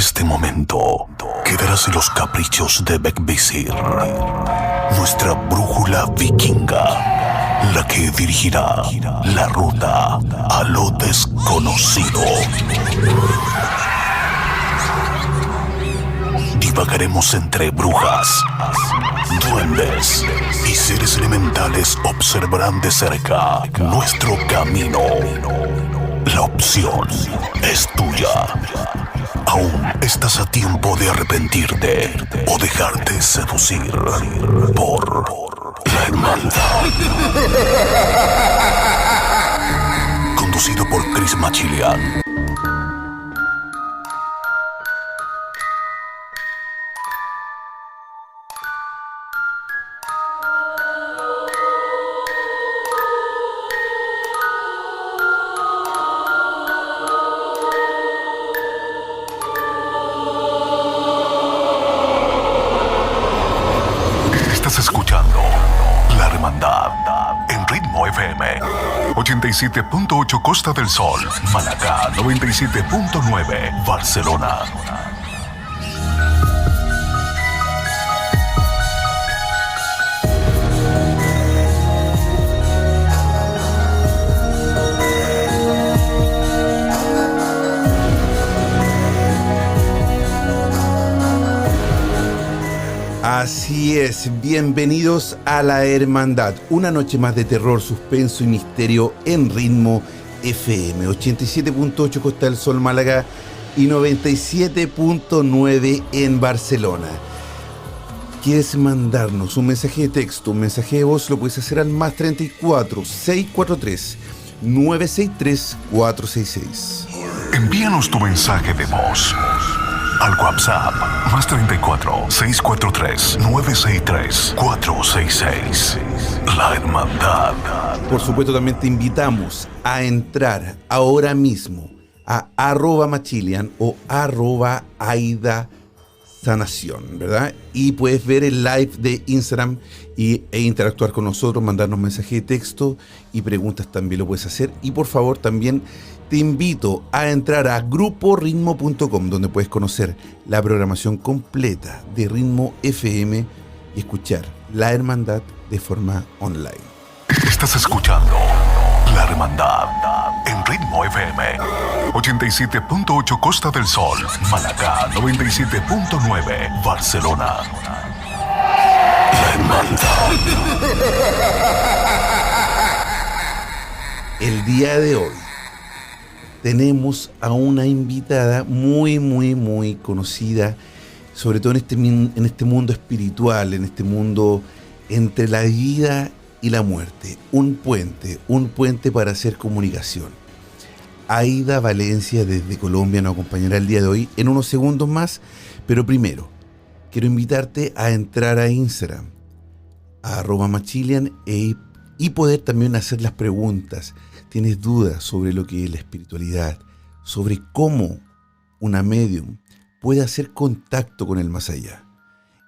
este momento quedarás en los caprichos de Beckvisir, nuestra brújula vikinga, la que dirigirá la ruta a lo desconocido. Divagaremos entre brujas, duendes y seres elementales. Observarán de cerca nuestro camino. La opción es tuya. Aún estás a tiempo de arrepentirte o dejarte seducir por la hermandad. Conducido por Chris Machilian. Escuchando La Hermandad en Ritmo FM 87.8 Costa del Sol, Málaga 97.9 Barcelona. Así es, bienvenidos a La Hermandad, una noche más de terror, suspenso y misterio en Ritmo FM, 87.8 Costa del Sol, Málaga y 97.9 en Barcelona. ¿Quieres mandarnos un mensaje de texto, un mensaje de voz? Lo puedes hacer al más 34 643 963 466. Envíanos tu mensaje de voz al WhatsApp más 34 643 963 466. La Hermandad. Por supuesto, también te invitamos a entrar ahora mismo a @Machilian o @AidaSanación, ¿verdad? Y puedes ver el live de Instagram e interactuar con nosotros, mandarnos mensajes de texto y preguntas también lo puedes hacer. Y por favor también te invito a entrar a gruporitmo.com, donde puedes conocer la programación completa de Ritmo FM y escuchar La Hermandad de forma online. Estás escuchando La Hermandad en Ritmo FM 87.8 Costa del Sol, Málaga 97.9 Barcelona. La Hermandad. El día de hoy tenemos a una invitada muy conocida, sobre todo en este mundo espiritual, en este mundo entre la vida y la muerte. Un puente para hacer comunicación. Aida Valencia desde Colombia nos acompañará el día de hoy en unos segundos más, pero primero quiero invitarte a entrar a Instagram, a @Machilian y poder también hacer las preguntas. ¿Tienes dudas sobre lo que es la espiritualidad? Sobre cómo una medium puede hacer contacto con el más allá.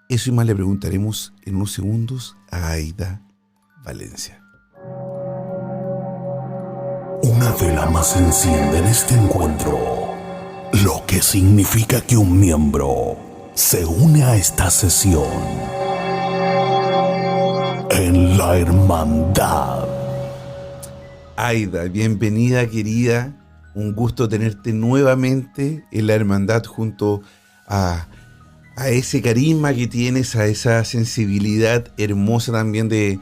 Eso y más le preguntaremos en unos segundos a Aida Valencia. Una vela más se enciende en este encuentro, lo que significa que un miembro se une a esta sesión en La Hermandad. Aida, bienvenida, querida. Un gusto tenerte nuevamente en La Hermandad junto a ese carisma que tienes, a esa sensibilidad hermosa también de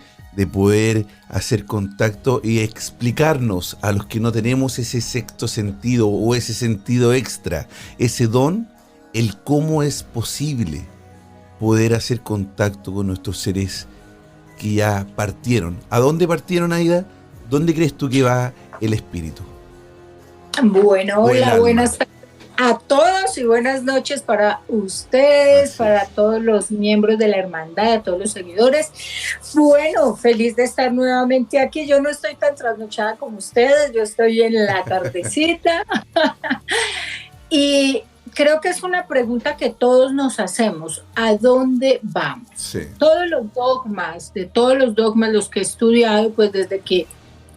poder hacer contacto y explicarnos a los que no tenemos ese sexto sentido o ese sentido extra, ese don, el cómo es posible poder hacer contacto con nuestros seres que ya partieron. ¿A dónde partieron, Aida? ¿Dónde crees tú que va el espíritu? Bueno, hola, buenas tardes a todos y buenas noches para ustedes, para todos los miembros de la hermandad, a todos los seguidores. Bueno, feliz de estar nuevamente aquí. Yo no estoy tan trasnochada como ustedes, yo estoy en la tardecita. Y creo que es una pregunta que todos nos hacemos: ¿a dónde vamos? Sí. Todos los dogmas, los que he estudiado, pues desde que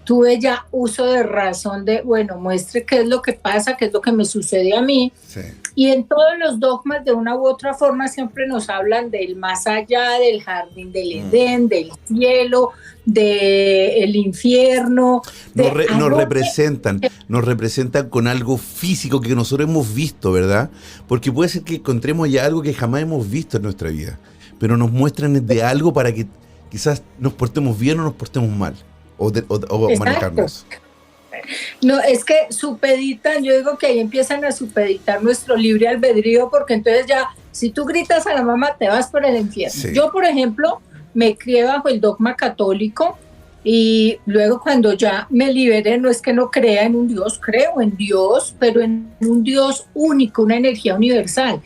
tuve ya uso de razón de, bueno, muestre qué es lo que pasa, qué es lo que me sucede a mí. Sí. Y en todos los dogmas, de una u otra forma, siempre nos hablan del más allá, del jardín del Edén, del cielo, del infierno. Nos representan con algo físico que nosotros hemos visto, ¿verdad? Porque puede ser que encontremos ya algo que jamás hemos visto en nuestra vida, pero nos muestran de algo para que quizás nos portemos bien o nos portemos mal, o manejarnos. No, es que supeditan, yo digo que ahí empiezan a supeditar nuestro libre albedrío, porque entonces ya, si tú gritas a la mamá, te vas por el infierno. Sí. Yo, por ejemplo, me crié bajo el dogma católico, y luego cuando ya me liberé, no es que no crea en un Dios, creo en Dios, pero en un Dios único, una energía universal.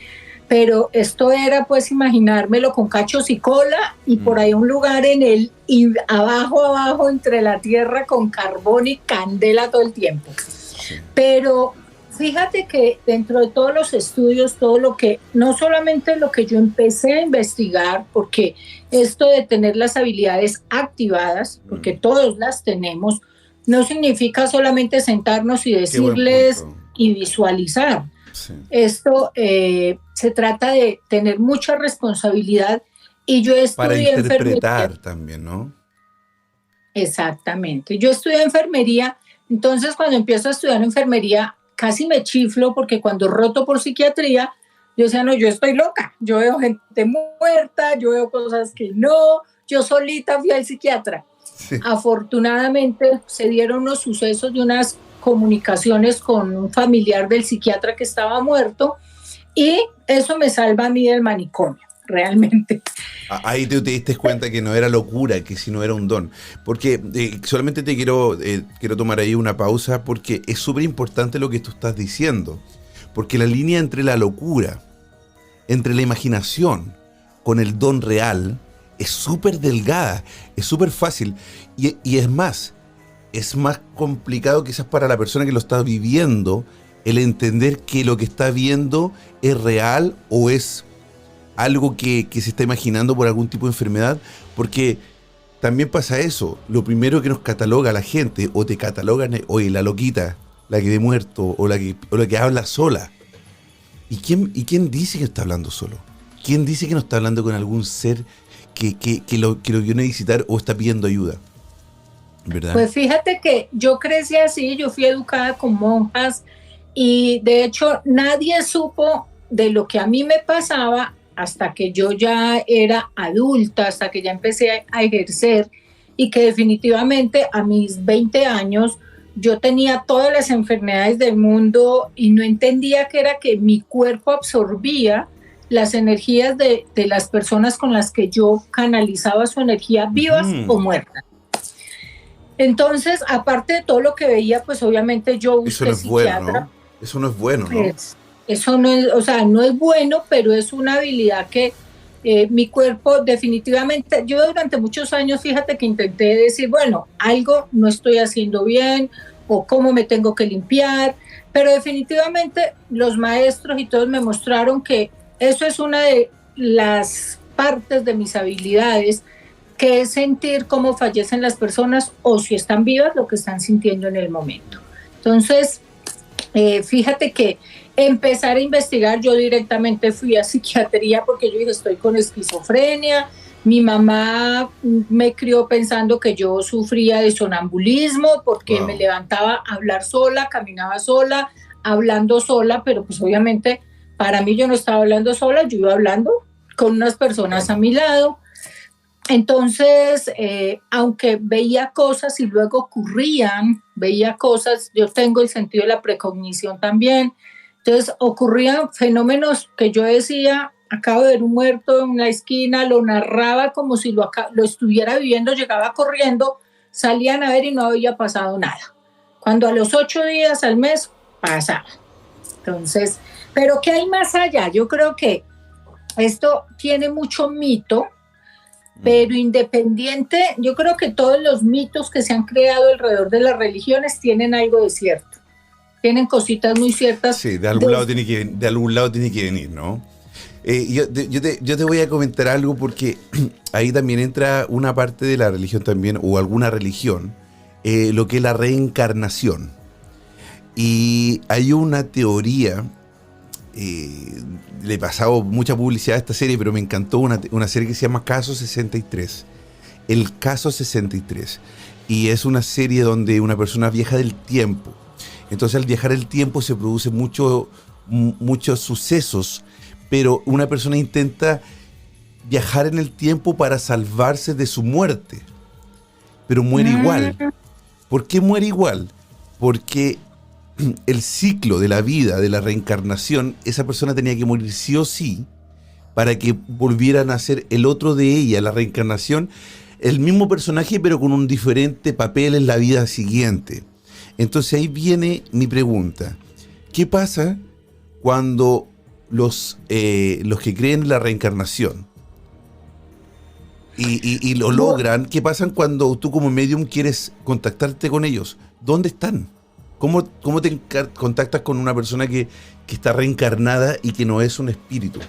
Pero esto era, pues, imaginármelo con cachos y cola, y por ahí un lugar y abajo, entre la tierra, con carbón y candela todo el tiempo. Sí. Pero fíjate que dentro de todos los estudios, no solamente lo que yo empecé a investigar, porque esto de tener las habilidades activadas, porque todos las tenemos, no significa solamente sentarnos y decirles y visualizar. Sí. Esto se trata de tener mucha responsabilidad, y yo estudié para interpretar enfermería también, ¿no? Exactamente. Yo estudié enfermería, entonces cuando empiezo a estudiar enfermería casi me chiflo, porque cuando roto por psiquiatría, yo decía, no, yo estoy loca, yo veo gente muerta, yo veo cosas que no, yo solita fui al psiquiatra. Sí. Afortunadamente se dieron unos sucesos de unas comunicaciones con un familiar del psiquiatra que estaba muerto, y eso me salva a mí del manicomio, realmente. Ahí te diste cuenta que no era locura, que si no era un don. Porque solamente te quiero tomar ahí una pausa, porque es súper importante lo que tú estás diciendo. Porque la línea entre la locura, entre la imaginación, con el don real, es súper delgada, es súper fácil. Y es más complicado quizás para la persona que lo está viviendo, el entender que lo que está viendo es real o es algo que se está imaginando por algún tipo de enfermedad, porque también pasa eso. Lo primero que nos cataloga la gente, o te catalogan, oye, la loquita, la que ve muerto, o la que habla sola. ¿Y quién dice que está hablando solo? ¿Quién dice que no está hablando con algún ser que lo viene a visitar o está pidiendo ayuda? ¿Verdad? Pues fíjate que yo crecí así, yo fui educada con monjas, y de hecho nadie supo de lo que a mí me pasaba hasta que yo ya era adulta, hasta que ya empecé a ejercer, y que definitivamente a mis 20 años yo tenía todas las enfermedades del mundo y no entendía que era que mi cuerpo absorbía las energías de las personas con las que yo canalizaba su energía, vivas o muertas. Entonces, aparte de todo lo que veía, pues obviamente yo busqué eso no es psiquiatra. Bueno, ¿no? Eso no es bueno, ¿no? Eso no es, o sea, no es bueno, pero es una habilidad que mi cuerpo definitivamente, yo durante muchos años, fíjate que intenté decir, bueno, algo no estoy haciendo bien, o cómo me tengo que limpiar, pero definitivamente los maestros y todos me mostraron que eso es una de las partes de mis habilidades, que es sentir cómo fallecen las personas, o si están vivas, lo que están sintiendo en el momento. Entonces, fíjate que empezar a investigar, yo directamente fui a psiquiatría, porque yo dije, estoy con esquizofrenia. Mi mamá me crió pensando que yo sufría de sonambulismo, porque me levantaba a hablar sola, caminaba sola, hablando sola, pero pues obviamente para mí yo no estaba hablando sola, yo iba hablando con unas personas a mi lado. Entonces, aunque veía cosas y luego ocurrían, veía cosas, yo tengo el sentido de la precognición también. Entonces, ocurrían fenómenos que yo decía, acabo de ver un muerto en la esquina, lo narraba como si lo estuviera viviendo, llegaba corriendo, salían a ver y no había pasado nada. Cuando a los 8 días al mes, pasaba. Entonces, pero ¿qué hay más allá? Yo creo que esto tiene mucho mito, pero independiente, yo creo que todos los mitos que se han creado alrededor de las religiones tienen algo de cierto. Tienen cositas muy ciertas. Sí, de algún lado tiene que venir, ¿no? Yo te voy a comentar algo, porque ahí también entra una parte de la religión también, o alguna religión, lo que es la reencarnación. Y hay una teoría, le he pasado mucha publicidad a esta serie, pero me encantó una serie que se llama Caso 63. El Caso 63. Y es una serie donde una persona viaja del tiempo. Entonces al viajar el tiempo se producen muchos sucesos, pero una persona intenta viajar en el tiempo para salvarse de su muerte, pero muere igual. ¿Por qué muere igual? Porque el ciclo de la vida, de la reencarnación, esa persona tenía que morir sí o sí para que volvieran a ser el otro de ella, la reencarnación, el mismo personaje pero con un diferente papel en la vida siguiente. Entonces ahí viene mi pregunta. ¿Qué pasa cuando los que creen en la reencarnación y lo logran? ¿Qué pasa cuando tú como medium quieres contactarte con ellos? ¿Dónde están? ¿Cómo te contactas con una persona que está reencarnada y que no es un espíritu?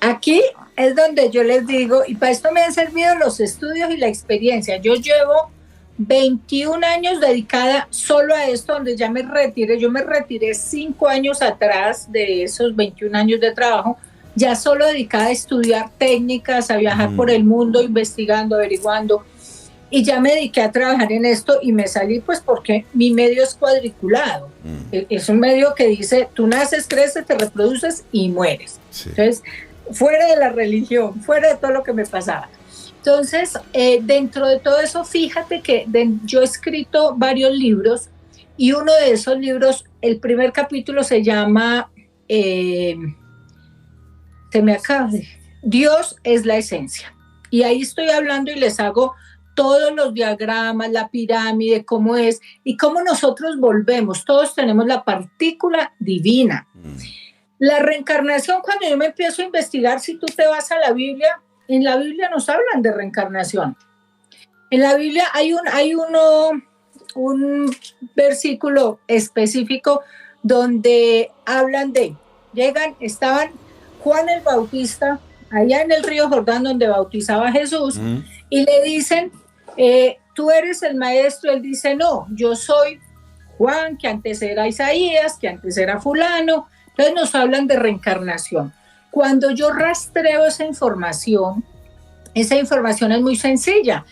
Aquí es donde yo les digo, y para esto me han servido los estudios y la experiencia. Yo llevo 21 años dedicada solo a esto, donde ya me retiré. Yo me retiré 5 años atrás de esos 21 años de trabajo, ya solo dedicada a estudiar técnicas, a viajar por el mundo, investigando, averiguando. Y ya me dediqué a trabajar en esto y me salí pues porque mi medio es cuadriculado. Es un medio que dice, tú naces, creces, te reproduces y mueres. Sí. Entonces, fuera de la religión, fuera de todo lo que me pasaba. Entonces, dentro de todo eso, fíjate que yo he escrito varios libros y uno de esos libros, el primer capítulo se llama, Dios es la esencia. Y ahí estoy hablando y les hago todos los diagramas, la pirámide, cómo es y cómo nosotros volvemos. Todos tenemos la partícula divina. La reencarnación, cuando yo me empiezo a investigar, si tú te vas a la Biblia, en la Biblia nos hablan de reencarnación. En la Biblia hay un versículo específico donde hablan estaban Juan el Bautista, allá en el río Jordán donde bautizaba a Jesús, y le dicen, tú eres el maestro. Él dice, no, yo soy Juan, que antes era Isaías, que antes era fulano. Entonces nos hablan de reencarnación. Cuando yo rastreo esa información es muy sencilla.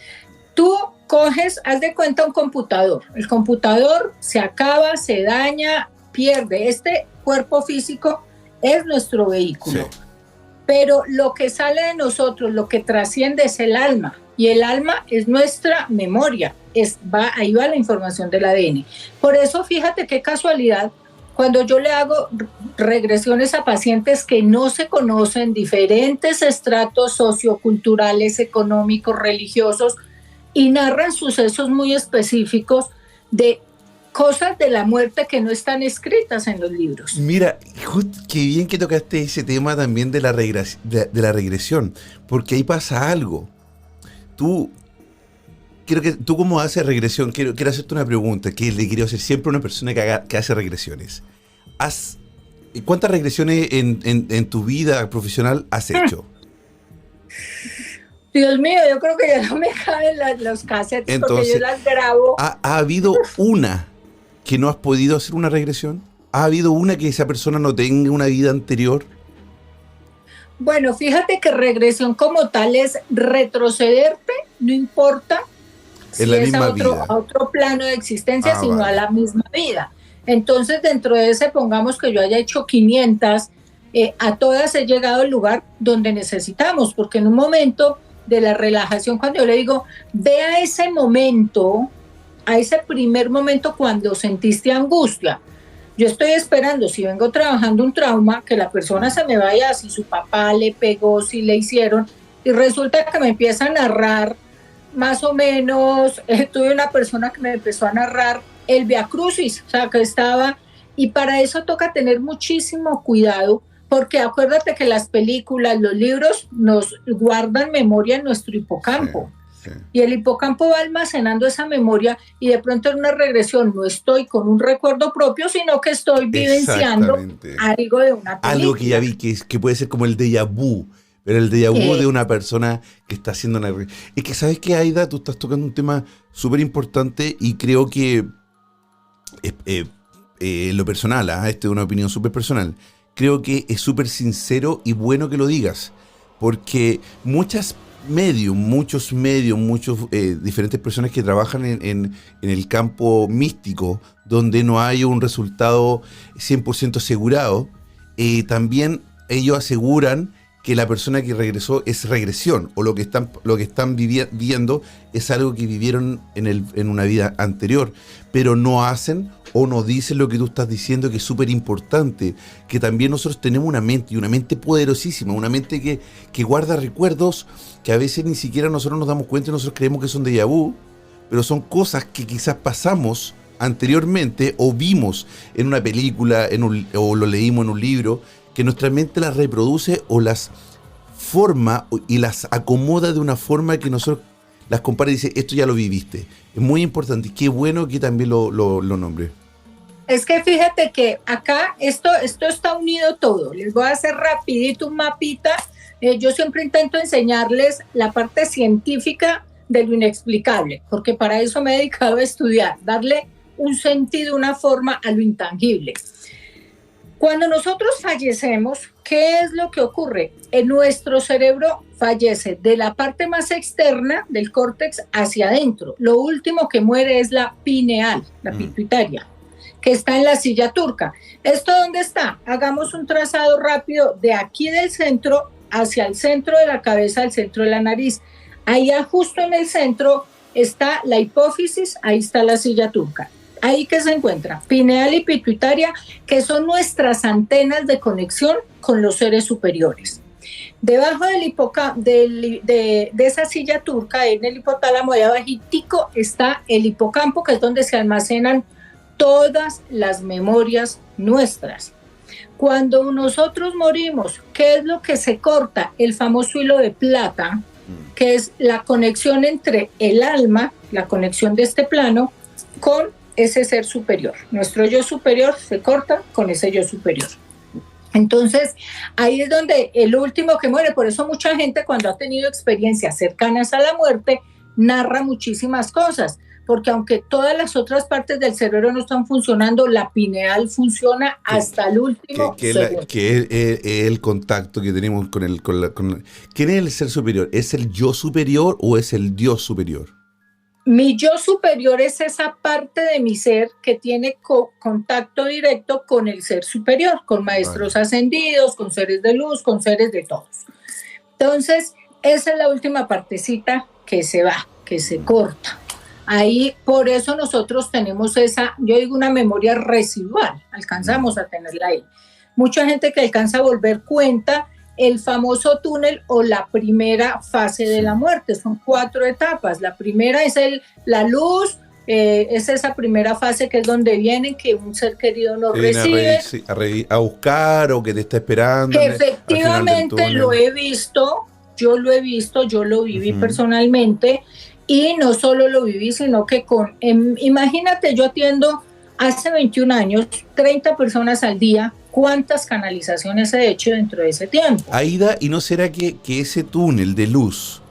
Tú coges, haz de cuenta un computador. El computador se acaba, se daña, pierde. Este cuerpo físico es nuestro vehículo. Sí. Pero lo que sale de nosotros, lo que trasciende es el alma. Y el alma es nuestra memoria. Ahí va la información del ADN. Por eso, fíjate qué casualidad, cuando yo le hago regresiones a pacientes que no se conocen, diferentes estratos socioculturales, económicos, religiosos, y narran sucesos muy específicos de cosas de la muerte que no están escritas en los libros. Mira, qué bien que tocaste ese tema también de la regresión, porque ahí pasa algo. Tú como haces regresión, quiero hacerte una pregunta que le quiero hacer siempre a una persona que hace regresiones. ¿Cuántas regresiones en tu vida profesional has hecho? Dios mío, yo creo que ya no me caben los cassettes. Entonces, porque yo las grabo. ¿Ha habido una que no has podido hacer una regresión? ¿Ha habido una que esa persona no tenga una vida anterior? Bueno, fíjate que regresión como tal es retrocederte, no importa si es a otro plano de existencia, sino vale, a la misma vida. Entonces, dentro de ese, pongamos que yo haya hecho 500, a todas he llegado al lugar donde necesitamos, porque en un momento de la relajación, cuando yo le digo, ve a ese momento, a ese primer momento cuando sentiste angustia. Yo estoy esperando, si vengo trabajando un trauma, que la persona se me vaya, si su papá le pegó, si le hicieron, y resulta que me empieza a narrar, más o menos, tuve una persona que me empezó a narrar el Vía Crucis, o sea, que estaba, y para eso toca tener muchísimo cuidado, porque acuérdate que las películas, los libros nos guardan memoria en nuestro hipocampo. Sí. Y el hipocampo va almacenando esa memoria y de pronto en una regresión no estoy con un recuerdo propio, sino que estoy vivenciando algo de una película. Algo que ya vi, que puede ser como el déjà vu. Pero el déjà vu de una persona que está haciendo una... Es que, ¿sabes qué, Aida? Tú estás tocando un tema súper importante y creo que, en lo personal, esto es una opinión súper personal, creo que es súper sincero y bueno que lo digas, porque muchos medios, diferentes personas que trabajan en el campo místico, donde no hay un resultado 100% asegurado, también ellos aseguran que la persona que regresó es regresión, o lo que están viendo es algo que vivieron en una vida anterior, pero no hacen o no dicen lo que tú estás diciendo, que es súper importante, que también nosotros tenemos una mente, y una mente poderosísima, una mente que guarda recuerdos que a veces ni siquiera nosotros nos damos cuenta y nosotros creemos que son déjà vu, pero son cosas que quizás pasamos anteriormente o vimos en una película o lo leímos en un libro, que nuestra mente las reproduce o las forma y las acomoda de una forma que nosotros las compara y dice, esto ya lo viviste. Es muy importante y qué bueno que también lo nombre. Es que fíjate que acá esto está unido todo. Les voy a hacer rapidito un mapita. Yo siempre intento enseñarles la parte científica de lo inexplicable, porque para eso me he dedicado a estudiar, darle un sentido, una forma a lo intangible. Cuando nosotros fallecemos, ¿qué es lo que ocurre? En nuestro cerebro fallece de la parte más externa del córtex hacia adentro. Lo último que muere es la pineal, la pituitaria, que está en la silla turca. ¿Esto dónde está? Hagamos un trazado rápido de aquí del centro hacia el centro de la cabeza, al centro de la nariz. Allá justo en el centro está la hipófisis, ahí está la silla turca. Ahí que se encuentra pineal y pituitaria, que son nuestras antenas de conexión con los seres superiores. Debajo de esa silla turca, en el hipotálamo, de abajitico, está el hipocampo, que es donde se almacenan todas las memorias nuestras. Cuando nosotros morimos, ¿qué es lo que se corta? El famoso hilo de plata, que es la conexión entre el alma, la conexión de este plano, con ese ser superior. Nuestro yo superior se corta con ese yo superior. Entonces, ahí es donde el último que muere. Por eso mucha gente, cuando ha tenido experiencias cercanas a la muerte, narra muchísimas cosas, porque aunque todas las otras partes del cerebro no están funcionando, la pineal funciona hasta el último segundo. Que es el contacto que tenemos con ¿Quién es el ser superior? ¿Es el yo superior o es el Dios superior? Mi yo superior es esa parte de mi ser que tiene contacto directo con el ser superior, con maestros ascendidos, con seres de luz, con seres de todos. Entonces, esa es la última partecita que se va, que se corta. Ahí, por eso nosotros tenemos esa, yo digo, una memoria residual, alcanzamos a tenerla ahí. Mucha gente que alcanza a volver cuenta el famoso túnel o la primera fase de la muerte. Son 4 etapas. La primera es la luz, es esa primera fase que es donde vienen, que un ser querido nos recibe. A buscar o que te está esperando. Que efectivamente lo he visto, yo lo viví personalmente, y no solo lo viví, sino que imagínate, yo atiendo hace 21 años, 30 personas al día. ¿Cuántas canalizaciones he hecho dentro de ese tiempo? Aida, ¿y no será que ese túnel de luz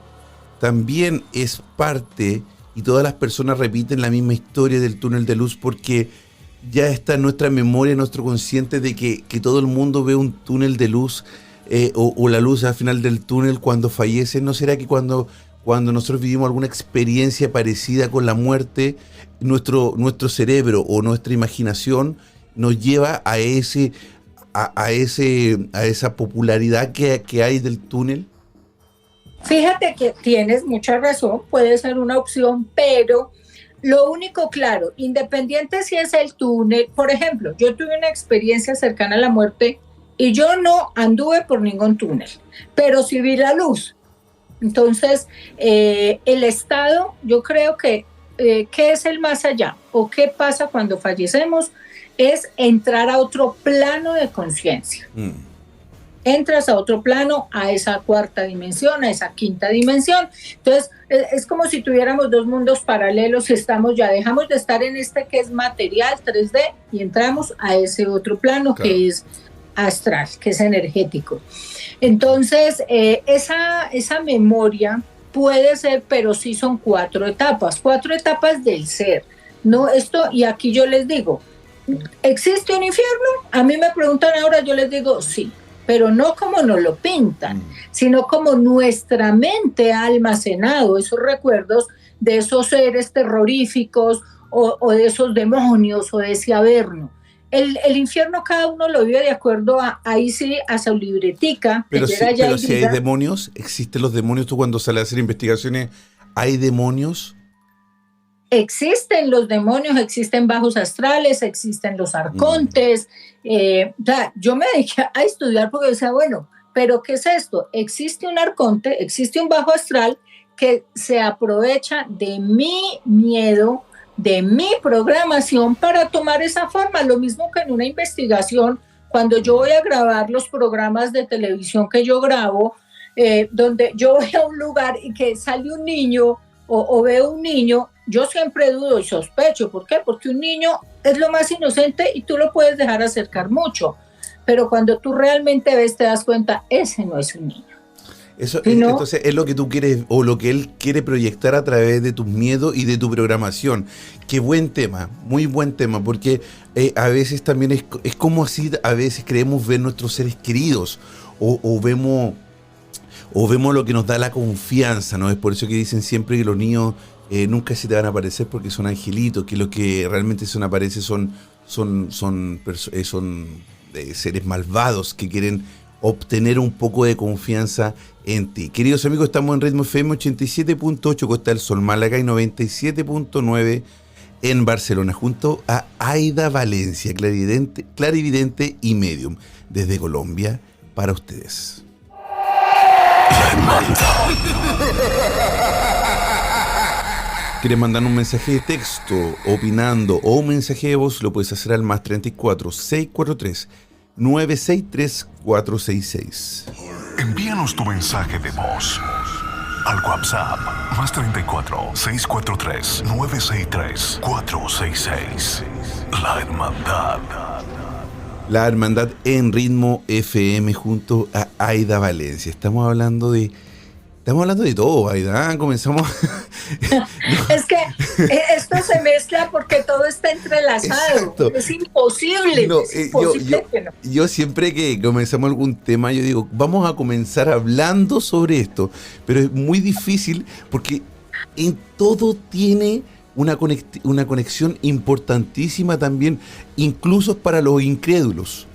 también es parte, y todas las personas repiten la misma historia del túnel de luz, porque ya está en nuestra memoria, en nuestro consciente, de que todo el mundo ve un túnel de luz o la luz al final del túnel cuando fallece? ¿No será que cuando nosotros vivimos alguna experiencia parecida con la muerte, nuestro cerebro o nuestra imaginación nos lleva a esa popularidad que hay del túnel? Fíjate que tienes mucha razón, puede ser una opción, pero lo único claro, independiente si es el túnel, por ejemplo, yo tuve una experiencia cercana a la muerte y yo no anduve por ningún túnel, pero sí vi la luz. Entonces, el estado, yo creo que ¿qué es el más allá? ¿O qué pasa cuando fallecemos? Es entrar a otro plano de conciencia. Entras a otro plano, a esa 4ª dimensión, a esa 5ª dimensión. Entonces, es como si tuviéramos 2 mundos paralelos y dejamos de estar en este que es material, 3D, y entramos a ese otro plano, claro, que es astral, que es energético. Entonces, esa memoria puede ser, pero sí son 4 etapas del ser. No, y aquí yo les digo, ¿existe un infierno? A mí me preguntan ahora, yo les digo sí, pero no como nos lo pintan, sino como nuestra mente ha almacenado esos recuerdos de esos seres terroríficos o de esos demonios o de ese averno. El infierno cada uno lo vive de acuerdo ahí sí, a su libretica. Pero si hay demonios, ¿existen los demonios? Tú cuando sales a hacer investigaciones, ¿hay demonios? Existen los demonios, existen bajos astrales, existen los arcontes. Yo me dediqué a estudiar porque decía, bueno, ¿pero qué es esto? Existe un arconte, existe un bajo astral que se aprovecha de mi miedo, de mi programación para tomar esa forma. Lo mismo que en una investigación, cuando yo voy a grabar los programas de televisión que yo grabo, donde yo voy a un lugar y que sale un niño o veo un niño, yo siempre dudo y sospecho. ¿Por qué? Porque un niño es lo más inocente y tú lo puedes dejar acercar mucho. Pero cuando tú realmente ves, te das cuenta, ese no es un niño. Eso, ¿no? Entonces es lo que tú quieres o lo que él quiere proyectar a través de tus miedos y de tu programación. Qué buen tema, muy buen tema, porque a veces también es como así, a veces creemos ver nuestros seres queridos o vemos lo que nos da la confianza, ¿no? Es por eso que dicen siempre que los niños nunca se te van a aparecer porque son angelitos, que los que realmente se aparecen son seres malvados que quieren obtener un poco de confianza en ti. Queridos amigos, estamos en Ritmo FM 87.8 Costa del Sol, Málaga, y 97.9 en Barcelona, junto a Aida Valencia, clarividente y medium, desde Colombia, para ustedes. La hermandad. ¿Quieres mandar un mensaje de texto opinando o un mensaje de voz? Lo puedes hacer al más 34 643 963 466. Envíanos tu mensaje de voz al WhatsApp más 34 643 963 466. La hermandad. La hermandad en Ritmo FM junto a Aida Valencia. Estamos hablando de todo, Aida. Comenzamos. Es que esto se mezcla porque todo está entrelazado. Exacto. Es imposible. Yo siempre que comenzamos algún tema, yo digo, vamos a comenzar hablando sobre esto. Pero es muy difícil porque en todo tiene una conexión importantísima también, incluso para los incrédulos.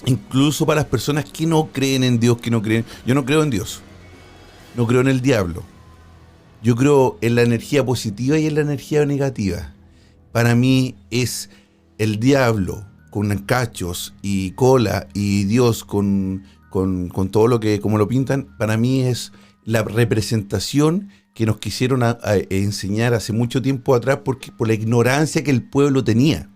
Incluso para las personas que no creen en Dios, que no creen. Yo no creo en Dios. No creo en el diablo. Yo creo en la energía positiva y en la energía negativa. Para mí es el diablo con cachos y cola y Dios con todo lo que, como lo pintan, para mí es la representación que nos quisieron enseñar hace mucho tiempo atrás por la ignorancia que el pueblo tenía.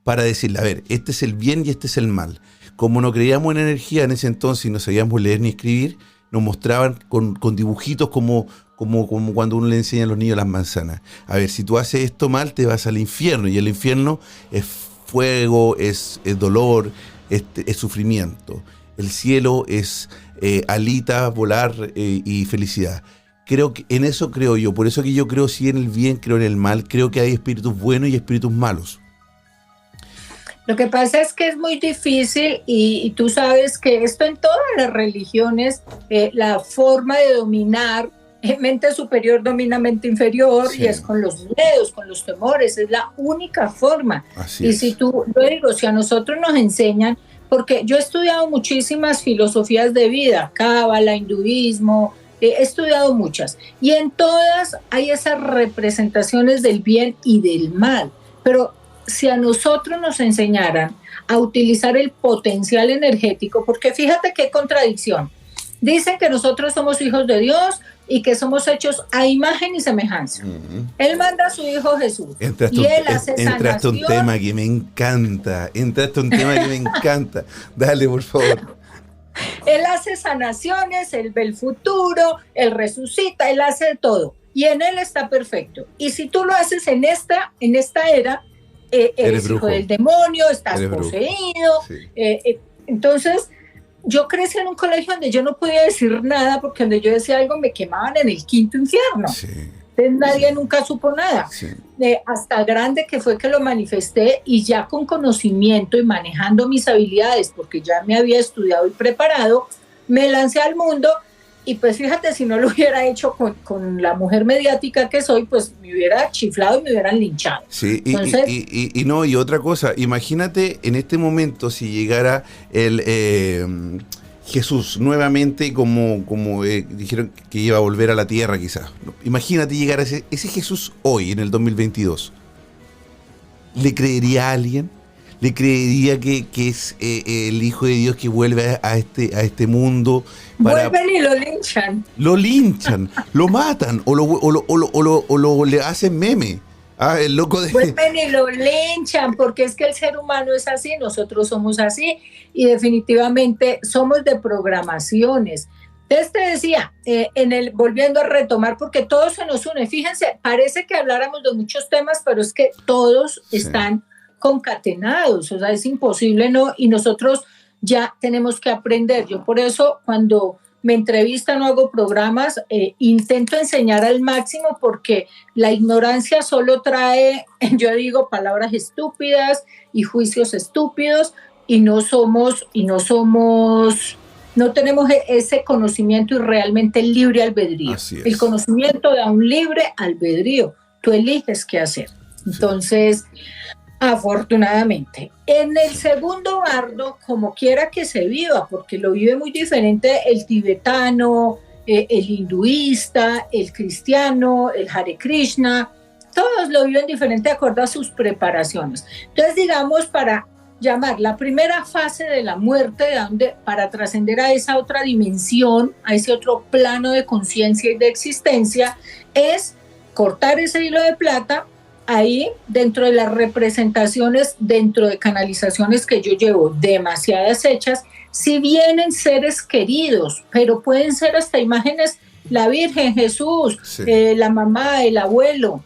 Para decirle, a ver, este es el bien y este es el mal. Como no creíamos en energía en ese entonces y no sabíamos leer ni escribir, nos mostraban con dibujitos como cuando uno le enseña a los niños las manzanas. A ver, si tú haces esto mal, te vas al infierno. Y el infierno es fuego, es dolor, es sufrimiento. El cielo es alitas, volar y felicidad. En eso creo yo. Por eso que yo creo sí en el bien, creo en el mal. Creo que hay espíritus buenos y espíritus malos. Lo que pasa es que es muy difícil y tú sabes que esto en todas las religiones, la forma de dominar, mente superior domina mente inferior, sí. Y es con los miedos, con los temores, es la única forma. Así es. Si si a nosotros nos enseñan, porque yo he estudiado muchísimas filosofías de vida, cábala, hinduismo, he estudiado muchas, y en todas hay esas representaciones del bien y del mal, pero si a nosotros nos enseñaran a utilizar el potencial energético, porque fíjate qué contradicción, dicen que nosotros somos hijos de Dios y que somos hechos a imagen y semejanza. Uh-huh. Él manda a su hijo Jesús y él hace sanación. Entraste un tema que me encanta, dale por favor. Él hace sanaciones, él ve el futuro, él resucita, él hace todo y en él está perfecto. Y si tú lo haces en esta era, eres hijo del demonio, estás poseído. Sí. Entonces, yo crecí en un colegio donde yo no podía decir nada porque donde yo decía algo me quemaban en el quinto infierno. Sí. Entonces nadie nunca supo nada. Sí. Hasta grande que fue que lo manifesté y ya con conocimiento y manejando mis habilidades, porque ya me había estudiado y preparado, me lancé al mundo y pues fíjate, si no lo hubiera hecho con la mujer mediática que soy, pues me hubiera chiflado y me hubieran linchado. Sí, Entonces, y otra cosa, imagínate en este momento si llegara el Jesús nuevamente como dijeron que iba a volver a la tierra quizás. Imagínate llegar a ese Jesús hoy, en el 2022. ¿Le creería a alguien? ¿Le creería que es el Hijo de Dios que vuelve a este mundo? Vuelven y lo linchan. Lo linchan, lo matan o lo le hacen meme. Ah, el loco de... Vuelven y lo linchan, porque es que el ser humano es así, nosotros somos así y definitivamente somos de programaciones. Entonces te decía, volviendo a retomar, porque todo se nos une, fíjense, parece que habláramos de muchos temas, pero es que todos están concatenados, o sea, es imposible, ¿no? Y nosotros ya tenemos que aprender. Yo por eso cuando me entrevistan o hago programas, intento enseñar al máximo porque la ignorancia solo trae, yo digo, palabras estúpidas y juicios estúpidos y no tenemos ese conocimiento y realmente el libre albedrío. El conocimiento da un libre albedrío. Tú eliges qué hacer. Entonces, afortunadamente. En el segundo bardo, como quiera que se viva, porque lo vive muy diferente el tibetano, el hinduista, el cristiano, el Hare Krishna, todos lo viven diferente de acuerdo a sus preparaciones. Entonces, digamos, para llamar la primera fase de la muerte, para trascender a esa otra dimensión, a ese otro plano de conciencia y de existencia, es cortar ese hilo de plata. Ahí, dentro de las representaciones, dentro de canalizaciones que yo llevo, demasiadas hechas, si vienen seres queridos, pero pueden ser hasta imágenes, la Virgen, Jesús, la mamá, el abuelo,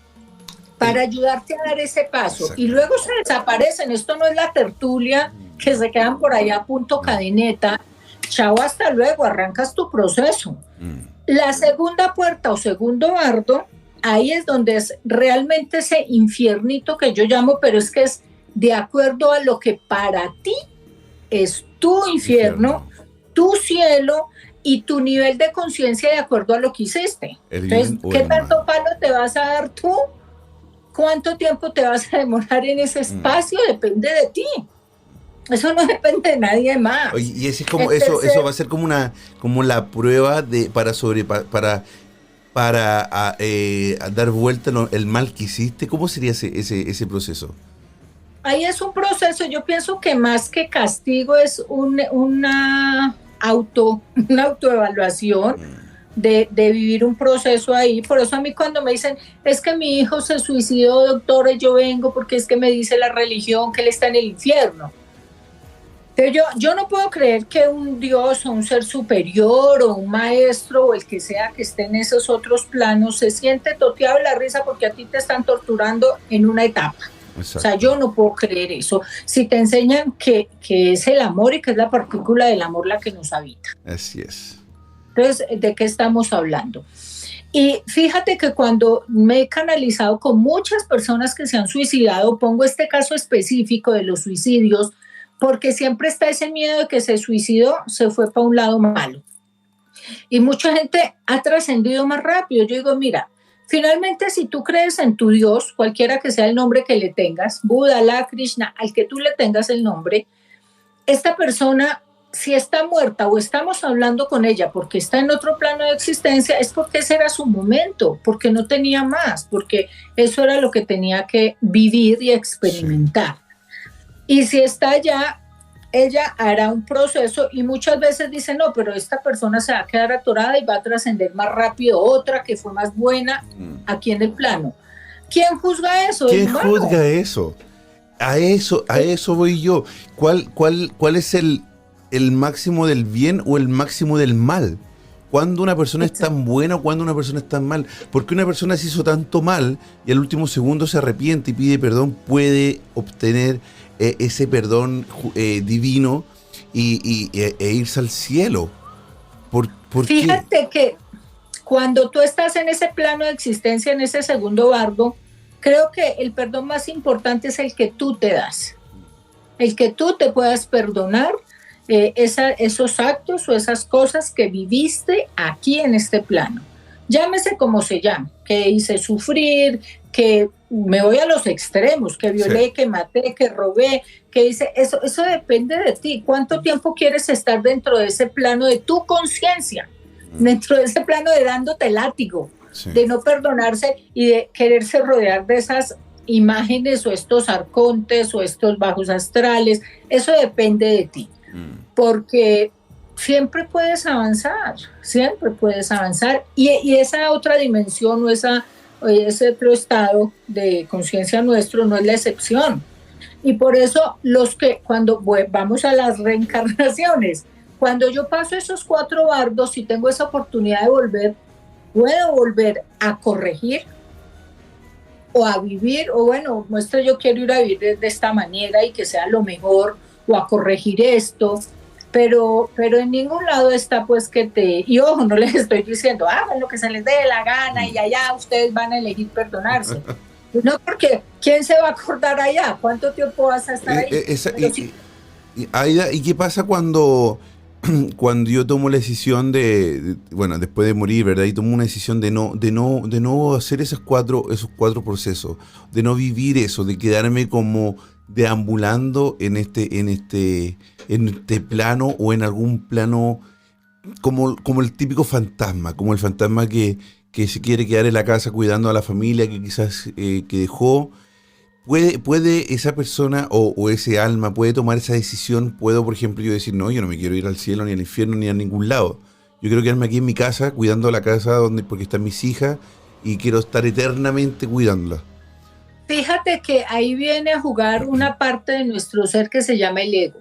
para ayudarte a dar ese paso. Exacto. Y luego se desaparecen. Esto no es la tertulia que se quedan por allá a punto cadeneta. Chao, hasta luego, arrancas tu proceso. La segunda puerta o segundo bardo, ahí es donde es realmente ese infiernito que yo llamo, pero es que es de acuerdo a lo que para ti es tu infierno, tu cielo y tu nivel de conciencia de acuerdo a lo que hiciste. Entonces, ¿qué tanto palo te vas a dar tú? ¿Cuánto tiempo te vas a demorar en ese espacio? Depende de ti. Eso no depende de nadie más. Oye, y ese es como, eso va a ser como la prueba para dar vuelta el mal que hiciste. ¿Cómo sería ese proceso? Ahí es un proceso, yo pienso que más que castigo es una autoevaluación de vivir un proceso ahí. Por eso a mí cuando me dicen, es que mi hijo se suicidó, doctora, yo vengo porque es que me dice la religión que él está en el infierno. Pero yo no puedo creer que un Dios o un ser superior o un maestro o el que sea que esté en esos otros planos se siente toteado de la risa porque a ti te están torturando en una etapa. Exacto. O sea, yo no puedo creer eso. Si te enseñan que es el amor y que es la partícula del amor la que nos habita. Así es. Entonces, ¿de qué estamos hablando? Y fíjate que cuando me he canalizado con muchas personas que se han suicidado, pongo este caso específico de los suicidios, porque siempre está ese miedo de que se suicidó, se fue para un lado malo. Y mucha gente ha trascendido más rápido. Yo digo, mira, finalmente si tú crees en tu Dios, cualquiera que sea el nombre que le tengas, Buda, Allah, Krishna, al que tú le tengas el nombre, esta persona, si está muerta o estamos hablando con ella porque está en otro plano de existencia, es porque ese era su momento, porque no tenía más, porque eso era lo que tenía que vivir y experimentar. Sí. Y si está allá, ella hará un proceso y muchas veces dice, no, pero esta persona se va a quedar atorada y va a trascender más rápido otra que fue más buena aquí en el plano. ¿Quién juzga eso? ¿Quién juzga eso? A eso voy yo. ¿Cuál es el máximo del bien o el máximo del mal? ¿Cuándo una persona es tan buena o cuándo una persona es tan mal? Porque una persona se hizo tanto mal y al último segundo se arrepiente y pide perdón, puede obtener ese perdón divino e irse al cielo. ¿Por Fíjate que cuando tú estás en ese plano de existencia, en ese segundo bardo, creo que el perdón más importante es el que tú te das. El que tú te puedas perdonar esos actos o esas cosas que viviste aquí en este plano. Llámese como se llame, que hice sufrir, que me voy a los extremos, que violé, sí, que maté, que robé, que hice, eso depende de ti. ¿Cuánto tiempo quieres estar dentro de ese plano de tu conciencia? Dentro de ese plano de dándote látigo, sí, de no perdonarse y de quererse rodear de esas imágenes o estos arcontes o estos bajos astrales. Eso depende de ti, porque siempre puedes avanzar y esa otra dimensión o ese otro estado de conciencia nuestro no es la excepción. Y por eso cuando vamos a las reencarnaciones, cuando yo paso esos 4 bardos y tengo esa oportunidad de puedo volver a corregir o a vivir, o bueno, muestra, yo quiero ir a vivir de esta manera y que sea lo mejor, o a corregir esto, pero en ningún lado está pues y ojo, no les estoy diciendo, hagan lo que se les dé la gana y allá ustedes van a elegir perdonarse. No, porque ¿quién se va a acordar allá? ¿Cuánto tiempo vas a estar ahí? ¿Y qué pasa cuando yo tomo la decisión bueno, después de morir, ¿verdad? Y tomo una decisión de no hacer esos cuatro procesos, de no vivir eso, de quedarme como deambulando en este plano o en algún plano como el típico fantasma, como el fantasma que se quiere quedar en la casa cuidando a la familia que quizás que dejó. ¿Puede esa persona o ese alma puede tomar esa decisión? ¿Puedo, por ejemplo, yo decir, no, yo no me quiero ir al cielo, ni al infierno, ni a ningún lado? Yo quiero quedarme aquí en mi casa, cuidando la casa porque están mis hijas, y quiero estar eternamente cuidándolas. Fíjate que ahí viene a jugar una parte de nuestro ser que se llama el ego.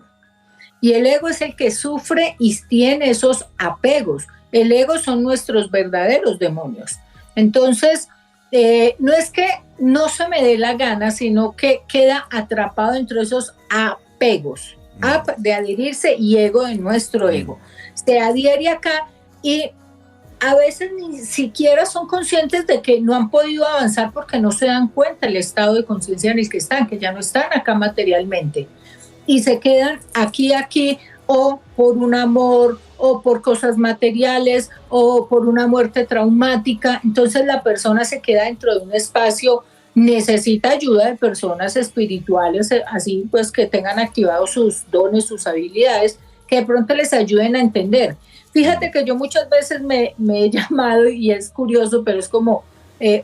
Y el ego es el que sufre y tiene esos apegos. El ego son nuestros verdaderos demonios. Entonces, no es que no se me dé la gana, sino que queda atrapado entre esos apegos, de adherirse y ego de nuestro ego. Se adhiere acá y a veces ni siquiera son conscientes de que no han podido avanzar porque no se dan cuenta del estado de conciencia en el que están, que ya no están acá materialmente. Y se quedan aquí, o por un amor, o por cosas materiales, o por una muerte traumática. Entonces la persona se queda dentro de un espacio, necesita ayuda de personas espirituales, así pues que tengan activados sus dones, sus habilidades, que de pronto les ayuden a entender. Fíjate que yo muchas veces me he llamado, y es curioso, pero es como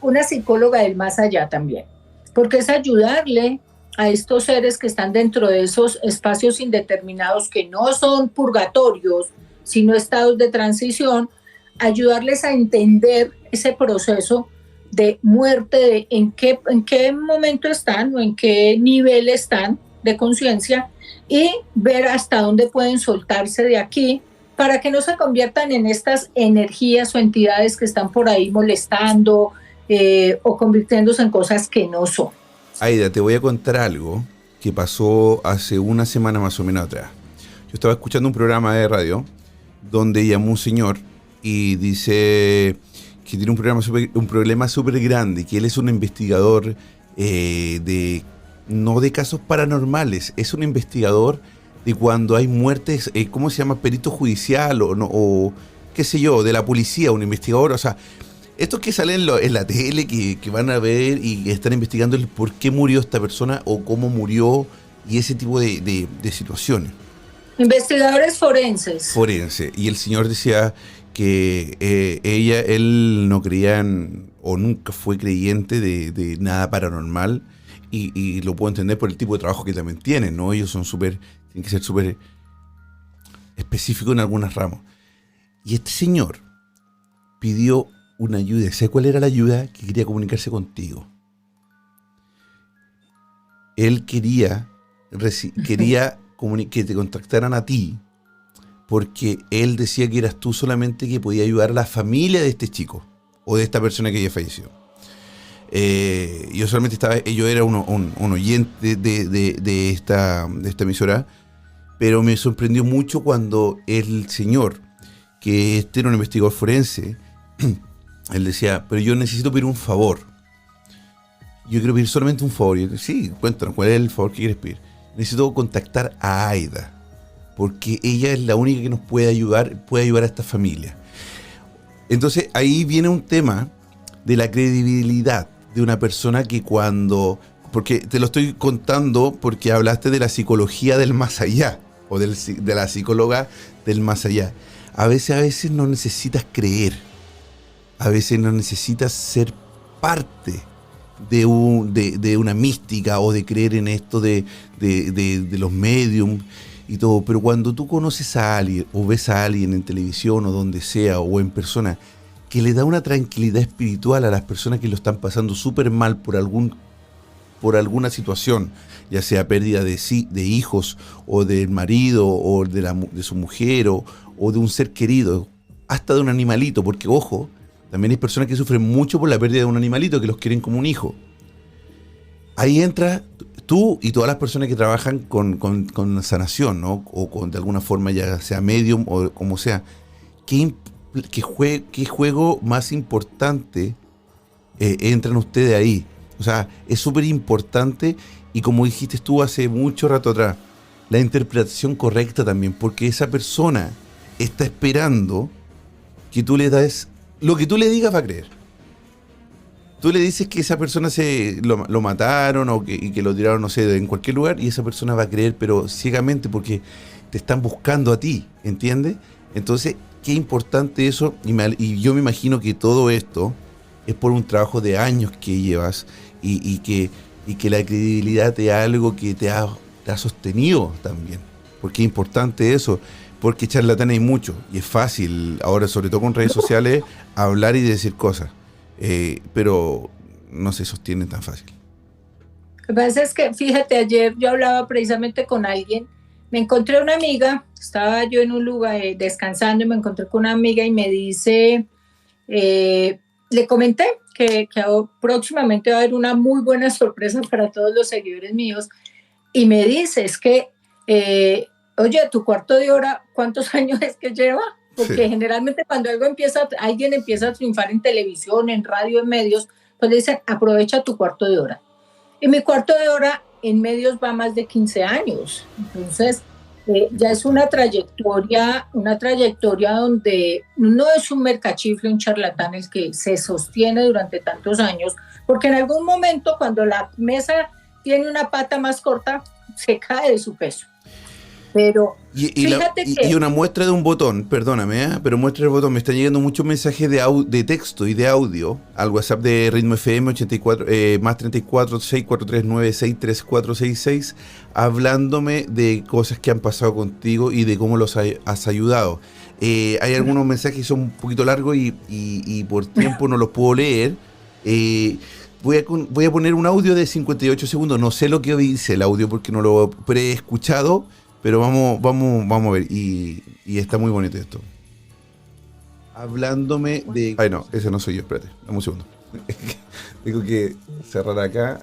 una psicóloga del más allá también, porque es ayudarle a estos seres que están dentro de esos espacios indeterminados que no son purgatorios, sino estados de transición, ayudarles a entender ese proceso de muerte, de en qué momento están o en qué nivel están de conciencia, y ver hasta dónde pueden soltarse de aquí para que no se conviertan en estas energías o entidades que están por ahí molestando o convirtiéndose en cosas que no son. Aida, te voy a contar algo que pasó hace una semana más o menos atrás. Yo estaba escuchando un programa de radio donde llamó un señor y dice que tiene un problema súper grande, que él es un investigador no de casos paranormales, es un investigador de cuando hay muertes, ¿cómo se llama? Perito judicial o qué sé yo, de la policía, un investigador, o sea, estos que salen en la tele, que van a ver y están investigando el por qué murió esta persona o cómo murió y ese tipo de situaciones. Investigadores forenses. Forense. Y el señor decía que él no creía o nunca fue creyente de nada paranormal y lo puedo entender por el tipo de trabajo que también tienen, ¿no? Ellos tienen que ser súper específicos en algunas ramas. Y este señor pidió una ayuda. ¿Sabes cuál era la ayuda? Que quería comunicarse contigo. Él quería que te contactaran a ti, porque él decía que eras tú solamente que podía ayudar a la familia de este chico o de esta persona que ya falleció. Yo era un oyente de esta emisora, pero me sorprendió mucho cuando el señor, que era un investigador forense, él decía, pero yo necesito pedir un favor. Yo quiero pedir solamente un favor. Y yo, sí, cuéntanos, ¿cuál es el favor que quieres pedir? Necesito contactar a Aida, porque ella es la única que nos puede ayudar a esta familia. Entonces ahí viene un tema de la credibilidad de una persona que porque te lo estoy contando porque hablaste de la psicología del más allá, o de la psicóloga del más allá. A veces no necesitas creer, a veces no necesitas ser parte de una mística o de creer en esto de los mediums y todo, pero cuando tú conoces a alguien o ves a alguien en televisión o donde sea o en persona que le da una tranquilidad espiritual a las personas que lo están pasando súper mal por alguna situación, ya sea pérdida de hijos o del marido o de su mujer o de un ser querido, hasta de un animalito, porque ojo, también hay personas que sufren mucho por la pérdida de un animalito, que los quieren como un hijo. Ahí entra tú y todas las personas que trabajan con sanación, ¿no? O de alguna forma, ya sea medium o como sea. ¿Qué juego más importante entran ustedes ahí? O sea, es súper importante y como dijiste tú hace mucho rato atrás, la interpretación correcta también, porque esa persona está esperando que tú le das lo que tú le digas va a creer. Tú le dices que esa persona lo mataron y que lo tiraron, no sé, en cualquier lugar y esa persona va a creer, pero ciegamente porque te están buscando a ti, ¿entiendes? Entonces, qué importante eso y yo me imagino que todo esto es por un trabajo de años que llevas y que la credibilidad es algo que te ha sostenido también, porque es importante eso. Porque charlatán hay mucho y es fácil, ahora sobre todo con redes sociales, hablar y decir cosas, pero no se sostiene tan fácil. Lo que pasa es que, fíjate, ayer yo hablaba precisamente con alguien, me encontré una amiga, estaba yo en un lugar descansando y me encontré con una amiga y me dice, le comenté que próximamente va a haber una muy buena sorpresa para todos los seguidores míos y me dice, es que... oye, tu cuarto de hora, ¿cuántos años es que lleva? Porque sí, generalmente cuando alguien empieza a triunfar en televisión, en radio, en medios, pues le dicen, aprovecha tu cuarto de hora. Y mi cuarto de hora en medios va más de 15 años. Entonces, ya es una trayectoria donde no es un mercachifle, un charlatán el que se sostiene durante tantos años, porque en algún momento cuando la mesa tiene una pata más corta, se cae de su peso. Pero fíjate que... Y una muestra de un botón, perdóname, pero muestra el botón. Me están llegando muchos mensajes de texto y de audio al WhatsApp de Ritmo FM 84, más 34 6439 63466, hablándome de cosas que han pasado contigo y de cómo los has ayudado. Hay algunos mensajes que son un poquito largos y por tiempo no los puedo leer. Voy a poner un audio de 58 segundos. No sé lo que dice el audio porque no lo he escuchado. Pero vamos a ver, y está muy bonito esto. Hablándome de... Ay, no, ese no soy yo, espérate, dame un segundo. Tengo que cerrar acá.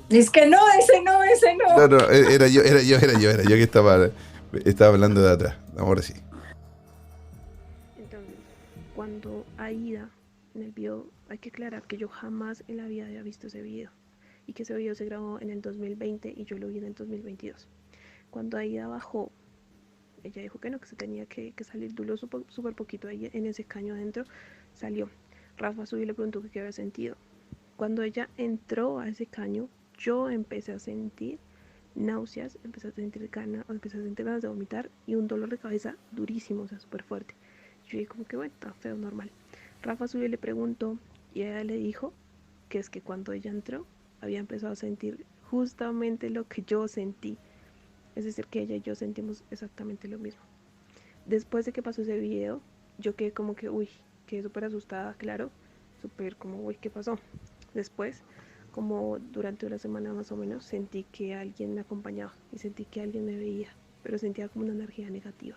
Es que no, ese no. No, era yo que estaba hablando de atrás. Ahora sí. Entonces, cuando Aida, en el video, hay que aclarar que yo jamás en la vida había visto ese video. Y que ese video se grabó en el 2020 y yo lo vi en el 2022. Cuando Aida bajó, ella dijo que no, que se tenía que salir, duró súper poquito ahí en ese caño adentro, salió. Rafa subió y le preguntó qué había sentido. Cuando ella entró a ese caño, yo empecé a sentir náuseas, empecé a sentir ganas de vomitar y un dolor de cabeza durísimo, o sea, súper fuerte. Yo dije como que bueno, está feo, normal. Rafa subió y le preguntó y ella le dijo que es que cuando ella entró, había empezado a sentir justamente lo que yo sentí. Es decir, que ella y yo sentimos exactamente lo mismo. Después de que pasó ese video, yo quedé como que, quedé súper asustada, claro. Súper como, ¿qué pasó? Después, como durante una semana más o menos, sentí que alguien me acompañaba y sentí que alguien me veía, pero sentía como una energía negativa.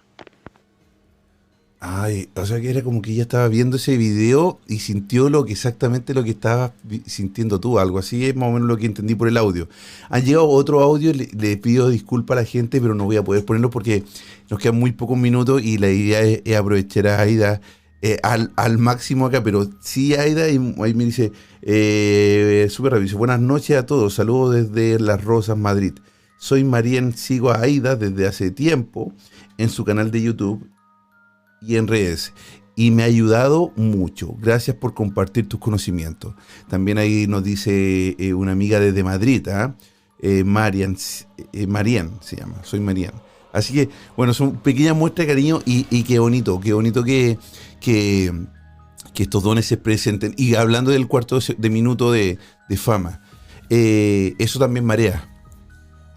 Ay, o sea que era como que ella estaba viendo ese video y sintió exactamente lo que estabas sintiendo tú, algo así es más o menos lo que entendí por el audio. Han llegado otro audio, le pido disculpas a la gente, pero no voy a poder ponerlo porque nos quedan muy pocos minutos y la idea es aprovechar a Aida al máximo acá, pero sí Aida, y ahí me dice, súper rápido, dice, buenas noches a todos, saludos desde Las Rosas, Madrid. Soy Marien, sigo a Aida desde hace tiempo en su canal de YouTube y en redes. Y me ha ayudado mucho. Gracias por compartir tus conocimientos. También ahí nos dice una amiga desde Madrid, ¿ah? Marian se llama, soy Marian. Así que, bueno, son pequeñas muestras de cariño y qué bonito que estos dones se presenten. Y hablando del cuarto de minuto de fama, eso también marea.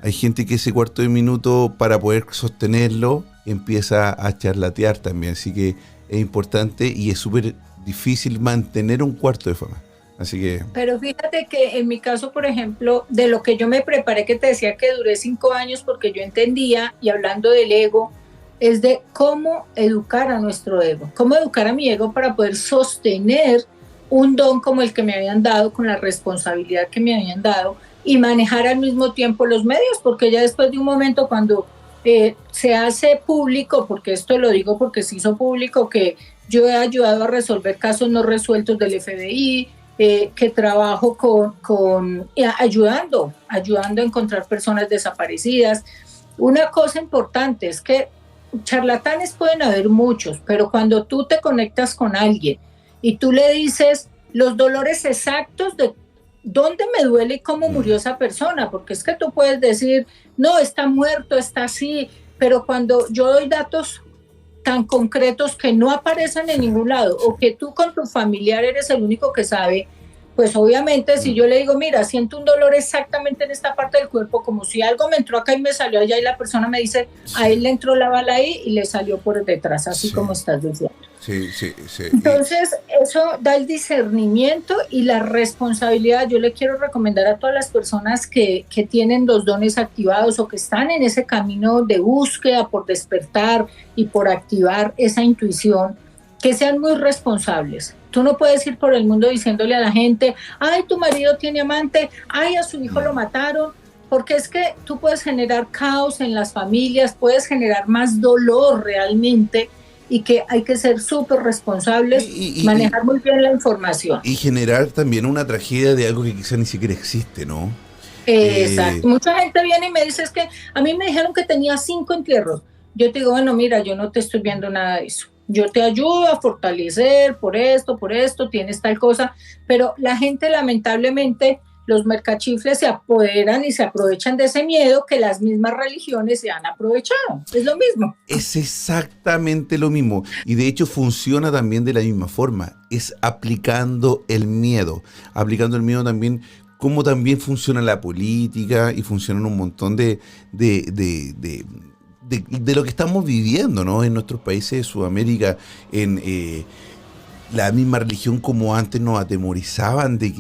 Hay gente que ese cuarto de minuto, para poder sostenerlo, empieza a charlatear también. Así que es importante y es súper difícil mantener un cuarto de fama. Así que... Pero fíjate que en mi caso, por ejemplo, de lo que yo me preparé, que te decía que duré 5 años porque yo entendía, y hablando del ego, es de cómo educar a nuestro ego, cómo educar a mi ego para poder sostener un don como el que me habían dado, con la responsabilidad que me habían dado, y manejar al mismo tiempo los medios, porque ya después de un momento cuando se hace público, porque esto lo digo porque se hizo público, que yo he ayudado a resolver casos no resueltos del FBI, que trabajo ayudando a encontrar personas desaparecidas. Una cosa importante es que charlatanes pueden haber muchos, pero cuando tú te conectas con alguien y tú le dices los dolores exactos de dónde me duele y cómo murió esa persona, porque es que tú puedes decir, no, está muerto, está así, pero cuando yo doy datos tan concretos que no aparecen en ningún lado, o que tú con tu familiar eres el único que sabe, pues obviamente si yo le digo, mira, siento un dolor exactamente en esta parte del cuerpo, como si algo me entró acá y me salió allá, y la persona me dice, a él le entró la bala ahí y le salió por detrás, así sí, como estás diciendo. Sí. Entonces, eso da el discernimiento y la responsabilidad. Yo le quiero recomendar a todas las personas que tienen los dones activados o que están en ese camino de búsqueda por despertar y por activar esa intuición, que sean muy responsables. Tú no puedes ir por el mundo diciéndole a la gente, ay, tu marido tiene amante, ay, a su hijo lo mataron, porque es que tú puedes generar caos en las familias, puedes generar más dolor realmente, y que hay que ser súper responsables, manejar muy bien la información. Y generar también una tragedia de algo que quizá ni siquiera existe, ¿no? Exacto. Mucha gente viene y me dice, es que a mí me dijeron que tenía 5 entierros. Yo te digo, bueno, mira, yo no te estoy viendo nada de eso. Yo te ayudo a fortalecer por esto, tienes tal cosa, pero la gente lamentablemente, los mercachifles se apoderan y se aprovechan de ese miedo que las mismas religiones se han aprovechado. Es lo mismo. Es exactamente lo mismo. Y de hecho funciona también de la misma forma. Es aplicando el miedo. Aplicando el miedo también, como también funciona la política y funcionan un montón de lo que estamos viviendo, ¿no? En nuestros países de Sudamérica, en la misma religión, como antes nos atemorizaban de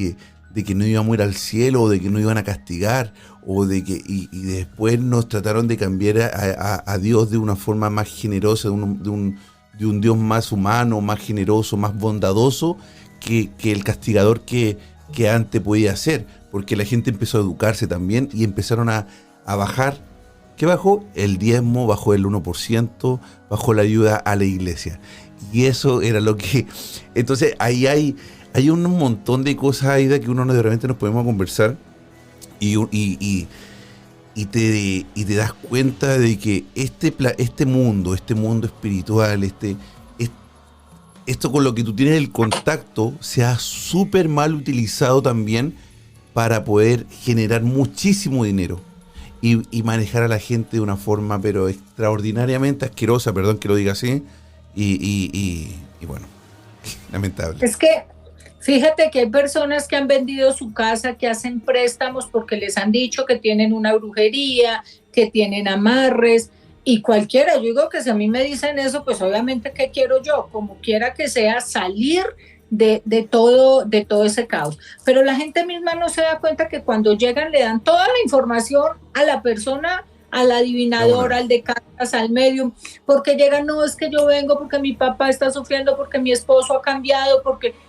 que no íbamos a ir al cielo, o de que no iban a castigar, o de que y después nos trataron de cambiar a Dios de una forma más generosa, de un Dios más humano, más generoso, más bondadoso que el castigador que antes podía ser, porque la gente empezó a educarse también y empezaron a bajar. ¿Qué bajó? El diezmo, bajó el 1%, bajó la ayuda a la iglesia. Y eso era lo que... Entonces ahí hay un montón de cosas, Aida, que uno de repente nos podemos conversar y te das cuenta de que este mundo espiritual, esto con lo que tú tienes el contacto, se ha súper mal utilizado también para poder generar muchísimo dinero y manejar a la gente de una forma pero extraordinariamente asquerosa, perdón que lo diga así, y bueno, lamentable. Es que fíjate que hay personas que han vendido su casa, que hacen préstamos porque les han dicho que tienen una brujería, que tienen amarres, y cualquiera, yo digo que si a mí me dicen eso, pues obviamente, ¿qué quiero yo? Como quiera que sea, salir de todo ese caos. Pero la gente misma no se da cuenta que cuando llegan le dan toda la información a la persona al adivinador, al de cartas, al medium, porque llegan, no, es que yo vengo porque mi papá está sufriendo, porque mi esposo ha cambiado,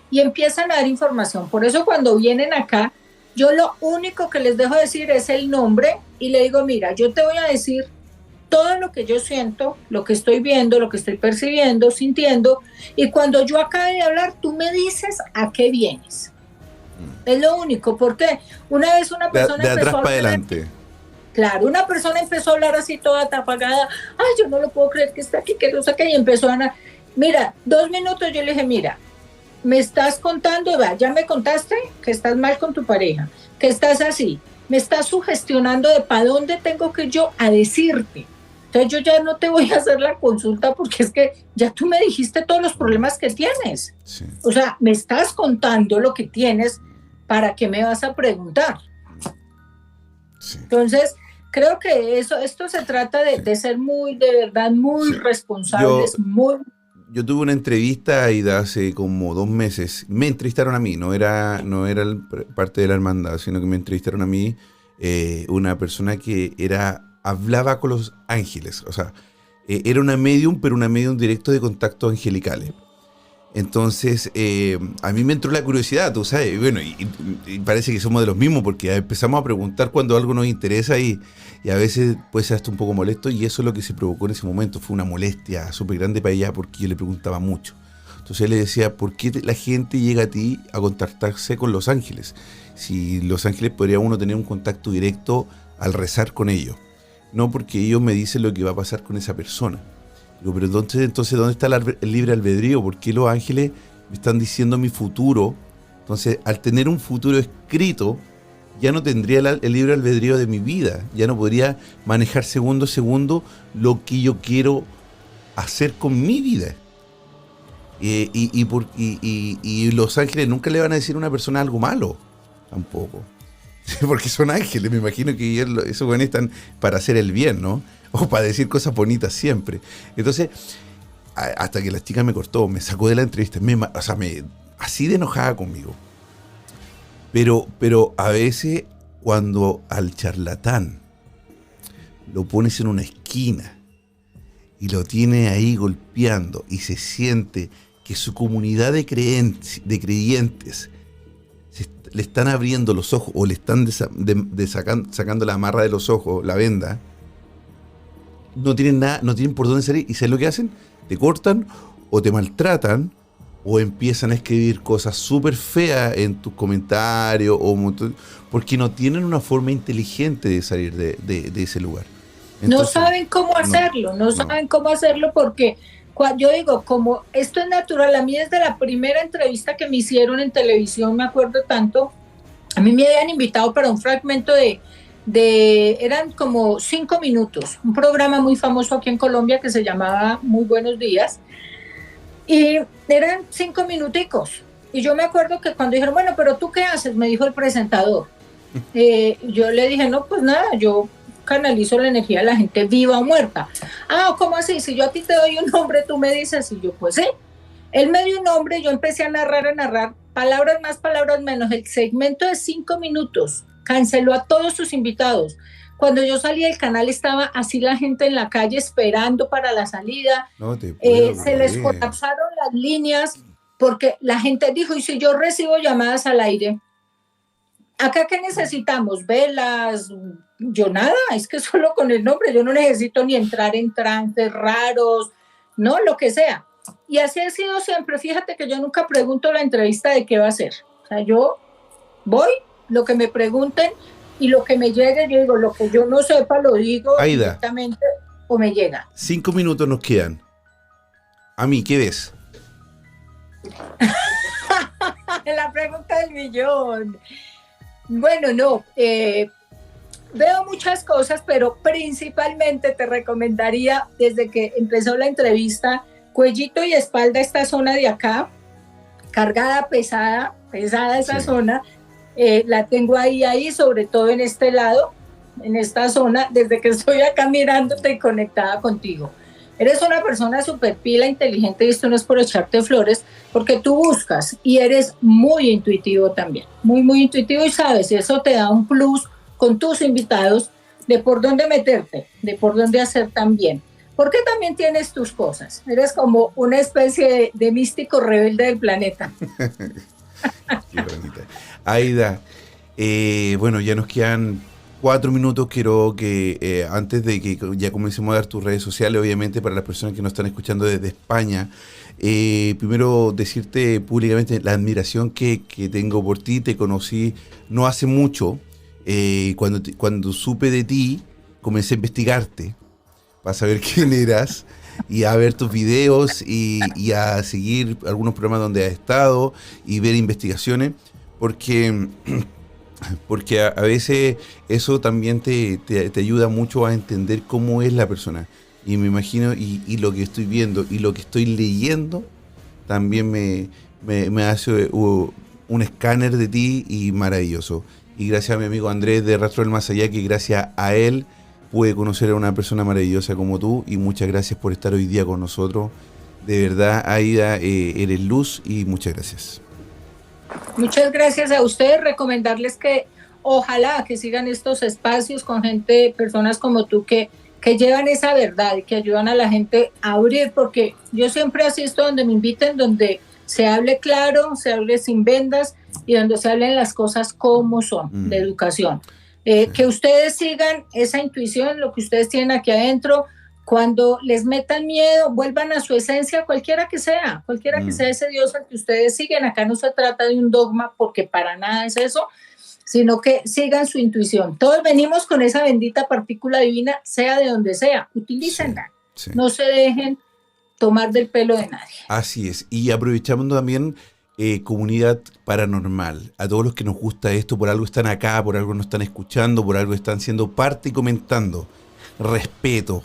y empiezan a dar información. Por eso cuando vienen acá, yo lo único que les dejo decir es el nombre y le digo, mira, yo te voy a decir todo lo que yo siento, lo que estoy viendo, lo que estoy percibiendo, sintiendo, y cuando yo acabe de hablar, tú me dices a qué vienes. Es lo único, porque una vez una persona de atrás empezó a para hablar, adelante. claro, una persona empezó a hablar así toda apagada, ay, yo no lo puedo creer que está aquí, que no sé qué, y empezó a, mira, 2 minutos yo le dije, mira, me estás contando, ya me contaste que estás mal con tu pareja, que estás así, me estás sugestionando de para dónde tengo que ir yo a decirte. Entonces yo ya no te voy a hacer la consulta porque es que ya tú me dijiste todos los problemas que tienes. Sí. O sea, me estás contando lo que tienes, ¿para qué me vas a preguntar? Sí. Entonces, creo que esto se trata de ser muy, de verdad, muy responsables, Yo tuve una entrevista ahí de hace como 2 meses. Me entrevistaron a mí, no era parte de la hermandad, sino que me entrevistaron a mí una persona que hablaba con los ángeles. O sea, era una medium, pero una medium directo de contactos angelicales. Entonces, a mí me entró la curiosidad, tú sabes, bueno, y parece que somos de los mismos, porque empezamos a preguntar cuando algo nos interesa y a veces puede ser hasta un poco molesto, y eso es lo que se provocó en ese momento, fue una molestia súper grande para ella, porque yo le preguntaba mucho. Entonces él le decía, ¿por qué la gente llega a ti a contactarse con los ángeles? Si los ángeles podría uno tener un contacto directo al rezar con ellos, no porque ellos me dicen lo que va a pasar con esa persona. Digo, pero entonces ¿dónde está el libre albedrío? ¿Por qué los ángeles me están diciendo mi futuro? Entonces, al tener un futuro escrito, ya no tendría el libre albedrío de mi vida. Ya no podría manejar segundo a segundo lo que yo quiero hacer con mi vida. Y los ángeles nunca le van a decir a una persona algo malo, tampoco. Porque son ángeles, me imagino que esos buenos están para hacer el bien, ¿no? O para decir cosas bonitas siempre. Entonces, hasta que la chica me cortó, me sacó de la entrevista, así de enojada conmigo. Pero a veces, cuando al charlatán lo pones en una esquina y lo tiene ahí golpeando y se siente que su comunidad de creyentes le están abriendo los ojos o le están sacando la amarra de los ojos, la venda, no tienen nada, no tienen por dónde salir, y ¿sabes lo que hacen? Te cortan o te maltratan o empiezan a escribir cosas súper feas en tus comentarios porque no tienen una forma inteligente de salir de ese lugar. Entonces, no saben cómo hacerlo, no saben cómo hacerlo, porque yo digo, como esto es natural, a mí desde la primera entrevista que me hicieron en televisión, me acuerdo tanto, a mí me habían invitado para un fragmento eran como 5 minutos, un programa muy famoso aquí en Colombia que se llamaba Muy Buenos Días, y eran 5 minuticos, y yo me acuerdo que cuando dijeron, bueno, pero ¿tú qué haces?, me dijo el presentador. Yo le dije, no, pues nada, yo canalizo la energía de la gente viva o muerta. Ah, ¿cómo así? Si yo a ti te doy un nombre, tú me dices, y yo, pues sí. Él me dio un nombre, yo empecé a narrar, palabras más, palabras menos. El segmento de 5 minutos canceló a todos sus invitados. Cuando yo salí del canal estaba así la gente en la calle esperando para la salida. No se les colapsaron las líneas porque la gente dijo, ¿y si yo recibo llamadas al aire? ¿Acá qué necesitamos? ¿Velas? Yo nada, es que solo con el nombre, yo no necesito ni entrar en trances raros, no, lo que sea. Y así ha sido siempre. Fíjate que yo nunca pregunto la entrevista de qué va a ser. O sea, yo voy, lo que me pregunten y lo que me llegue, yo digo, lo que yo no sepa lo digo Aida, directamente o me llega. 5 minutos nos quedan. A mí, ¿qué ves? La pregunta del millón. Bueno, no, veo muchas cosas, pero principalmente te recomendaría, desde que empezó la entrevista, cuellito y espalda, esta zona de acá, cargada, pesada esa zona, la tengo ahí, sobre todo en este lado, en esta zona, desde que estoy acá mirándote y conectada contigo. Eres una persona súper pila, inteligente, y esto no es por echarte flores, porque tú buscas y eres muy intuitivo también, muy, muy intuitivo, y sabes, eso te da un plus con tus invitados, de por dónde meterte, de por dónde hacer también. Porque también tienes tus cosas. Eres como una especie de místico rebelde del planeta. Qué bonita. Aida, bueno, ya nos quedan 4 minutos. Quiero que antes de que ya comencemos a dar tus redes sociales, obviamente para las personas que nos están escuchando desde España, primero decirte públicamente la admiración que tengo por ti. Te conocí no hace mucho. Cuando supe de ti, comencé a investigarte para saber quién eras y a ver tus videos y a seguir algunos programas donde has estado y ver investigaciones, porque a veces eso también te ayuda mucho a entender cómo es la persona. Y me imagino, y lo que estoy viendo y lo que estoy leyendo también me hace un escáner de ti y maravilloso. Y gracias a mi amigo Andrés de Rastro del Más Allá, que gracias a él pude conocer a una persona maravillosa como tú, y muchas gracias por estar hoy día con nosotros. De verdad, Aida, eres luz, y muchas gracias. Muchas gracias a ustedes. Recomendarles que ojalá que sigan estos espacios con gente, personas como tú que llevan esa verdad y que ayudan a la gente a abrir, porque yo siempre asisto donde me inviten, donde se hable claro, se hable sin vendas y donde se hablen las cosas como son, de educación. Que ustedes sigan esa intuición, lo que ustedes tienen aquí adentro. Cuando les metan miedo, vuelvan a su esencia, cualquiera que sea ese Dios al que ustedes siguen. Acá no se trata de un dogma, porque para nada es eso, sino que sigan su intuición. Todos venimos con esa bendita partícula divina, sea de donde sea, utilícenla. Sí. No se dejen tomar del pelo de nadie. Así es, y aprovechando también comunidad paranormal, a todos los que nos gusta esto, por algo están acá, por algo nos están escuchando, por algo están siendo parte y comentando. Respeto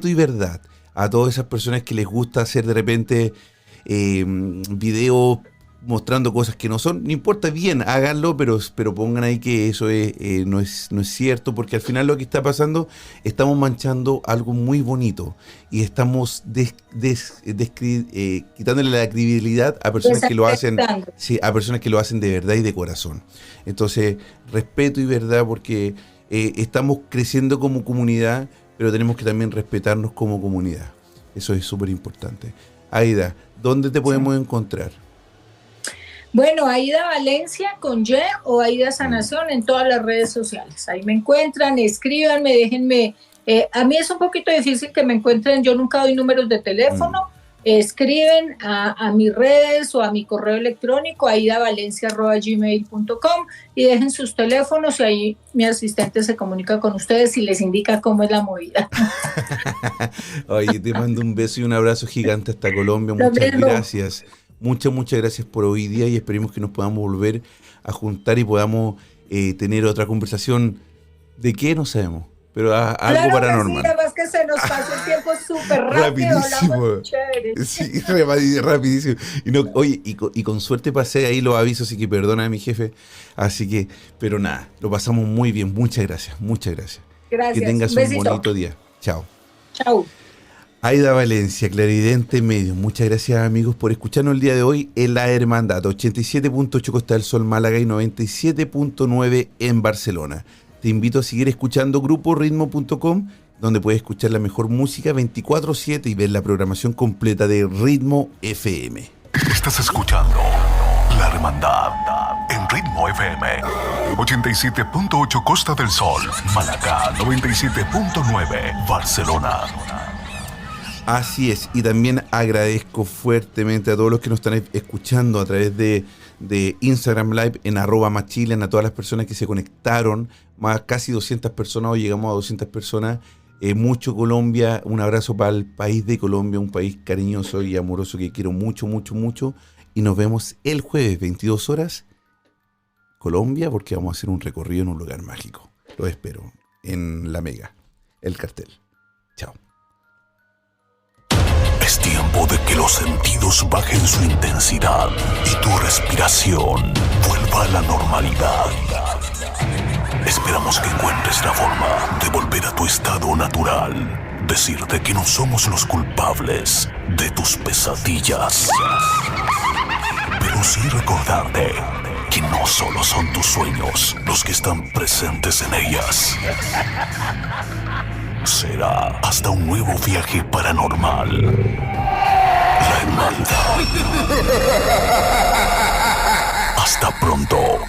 y verdad a todas esas personas que les gusta hacer de repente videos mostrando cosas que no son. No importa, bien, háganlo, pero pongan ahí que eso no es cierto, porque al final lo que está pasando, estamos manchando algo muy bonito y estamos quitándole la credibilidad a personas que lo hacen, sí, a personas que lo hacen de verdad y de corazón. Entonces, respeto y verdad, porque estamos creciendo como comunidad, pero tenemos que también respetarnos como comunidad. Eso es súper importante. Aida, ¿dónde te podemos encontrar? Bueno, Aida Valencia con Y o Aida Sanación en todas las redes sociales. Ahí me encuentran, escríbanme, déjenme. A mí es un poquito difícil que me encuentren, yo nunca doy números de teléfono. Escriben a mis redes o a mi correo electrónico aidavalencia@gmail.com y dejen sus teléfonos, y ahí mi asistente se comunica con ustedes y les indica cómo es la movida. Oye, te mando un beso y un abrazo gigante hasta Colombia. Muchas gracias. Muchas gracias por hoy día, y esperemos que nos podamos volver a juntar y podamos tener otra conversación. ¿De qué? No sabemos, pero algo claro, paranormal. Sí, además que se nos pasó el tiempo súper rápido. Rapidísimo. Sí, rapidísimo. Oye, y con suerte pasé ahí los avisos, así que perdona a mi jefe. Así que, pero nada, lo pasamos muy bien. Muchas gracias. Gracias. Que tengas un bonito día. Chao. Chao. Aida Valencia, Claridente Medios. Muchas gracias, amigos, por escucharnos el día de hoy en La Hermandad, 87.8 Costa del Sol, Málaga, y 97.9 en Barcelona. Te invito a seguir escuchando gruporitmo.com, donde puedes escuchar la mejor música 24/7 y ver la programación completa de Ritmo FM. Estás escuchando La Hermandad en Ritmo FM, 87.8 Costa del Sol, Málaga, 97.9 Barcelona. Así es, y también agradezco fuertemente a todos los que nos están escuchando a través de Instagram Live en @machilen, a todas las personas que se conectaron, más casi 200 personas, hoy llegamos a 200 personas. Mucho Colombia, un abrazo para el país de Colombia, un país cariñoso y amoroso que quiero mucho, y nos vemos el jueves 22 horas Colombia, porque vamos a hacer un recorrido en un lugar mágico. Los espero en La Mega, el cartel. Chao. Es tiempo de que los sentidos bajen su intensidad y tu respiración vuelva a la normalidad. Esperamos que encuentres la forma de volver a tu estado natural. Decirte que no somos los culpables de tus pesadillas, pero sí recordarte que no solo son tus sueños los que están presentes en ellas. Será hasta un nuevo viaje paranormal. La Hermandad. Hasta pronto.